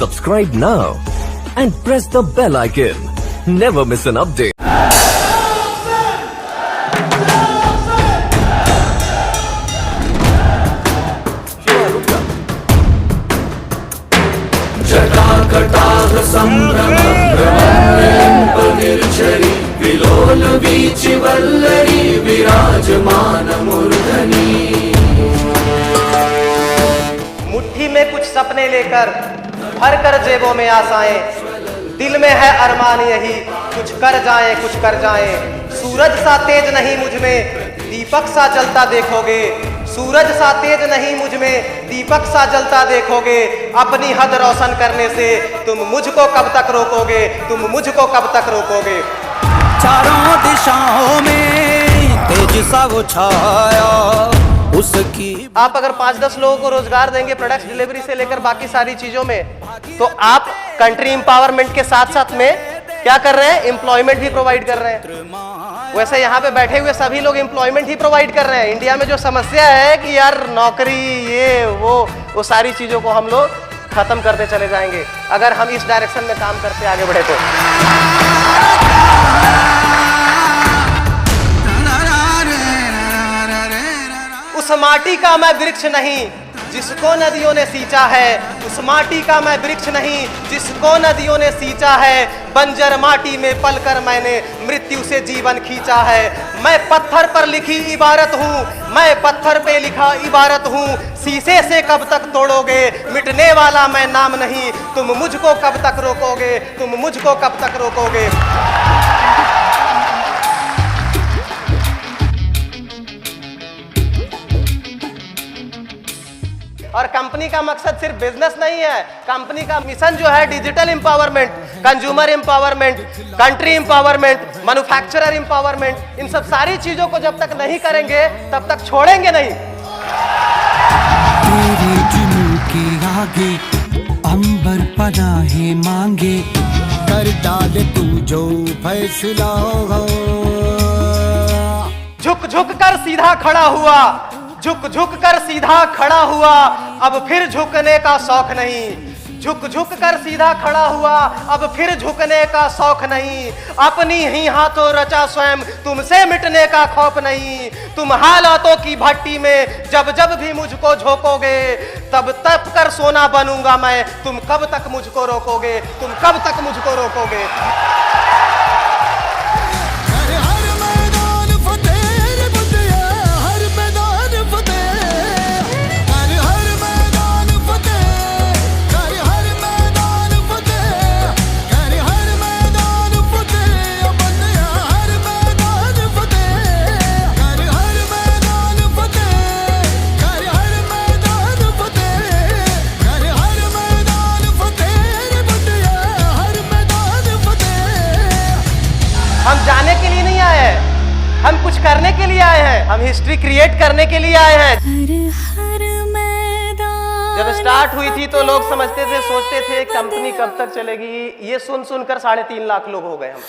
Subscribe now and press the bell icon. Never miss an update. जटाकटाह संभ्रमनिर्झरी विलोल वीचिवल्लरी विराजमान मूर्धनी। मुट्ठी में कुछ सपने लेकर भर कर जेबों में आशाएं, दिल में है अरमान यही कुछ कर जाएं कुछ कर जाएं। सूरज सा तेज नहीं मुझ में दीपक सा जलता देखोगे, सूरज सा तेज नहीं मुझ में दीपक सा जलता देखोगे। अपनी हद रोशन करने से तुम मुझको कब तक रोकोगे, तुम मुझको कब तक रोकोगे। चारों दिशाओं में तेज सा वो छाया उसकी। आप अगर 5-10 लोगों को रोजगार देंगे प्रोडक्ट डिलीवरी से लेकर बाकी सारी चीजों में, तो आप कंट्री एम्पावरमेंट के साथ साथ में क्या कर रहे हैं, एम्प्लॉयमेंट भी प्रोवाइड कर रहे हैं। वैसे यहाँ पे बैठे हुए सभी लोग एम्प्लॉयमेंट ही प्रोवाइड कर रहे हैं। इंडिया में जो समस्या है कि यार नौकरी ये वो सारी चीजों को हम लोग खत्म करते चले जाएंगे अगर हम इस डायरेक्शन में काम करते आगे बढ़े तो। उस माटी का मैं वृक्ष नहीं जिसको नदियों ने सींचा है, उस माटी का मैं वृक्ष नहीं जिसको नदियों ने सींचा है। बंजर माटी में पलकर मैंने मृत्यु से जीवन खींचा है। मैं पत्थर पर लिखी इबारत हूँ, मैं पत्थर पे लिखा इबारत हूँ। शीशे से कब तक तोड़ोगे, मिटने वाला मैं नाम नहीं। तुम मुझको कब तक रोकोगे, तुम मुझको कब तक रोकोगे। और कंपनी का मकसद सिर्फ बिजनेस नहीं है, कंपनी का मिशन जो है digital empowerment, consumer empowerment, country empowerment, manufacturer empowerment. इन सब सारी चीजों को जब तक नहीं करेंगे तब तक छोड़ेंगे नहीं। तेरे जुनून के आगे अंबर पनाहे मांगे, कर डाल तू जो फैसला। झुक झुक कर सीधा खड़ा हुआ, झुक झुक कर सीधा खड़ा हुआ, अब फिर झुकने का शौक नहीं। झुक झुक कर सीधा खड़ा हुआ, अब फिर झुकने का शौक नहीं। अपनी ही हाथों रचा स्वयं, तुमसे मिटने का खौफ नहीं। तुम हालातों की भट्टी में जब जब भी मुझको झोंकोगे, तब तब कर सोना बनूंगा मैं। तुम कब तक मुझको रोकोगे, तुम कब तक मुझको रोकोगे। हम जाने के लिए नहीं आए हैं, हम कुछ करने के लिए आए हैं, हम हिस्ट्री क्रिएट करने के लिए आए हैं। जब स्टार्ट हुई थी तो लोग समझते थे, सोचते थे कंपनी कब तक चलेगी। ये सुन सुनकर 3.5 लाख लोग हो गए हम।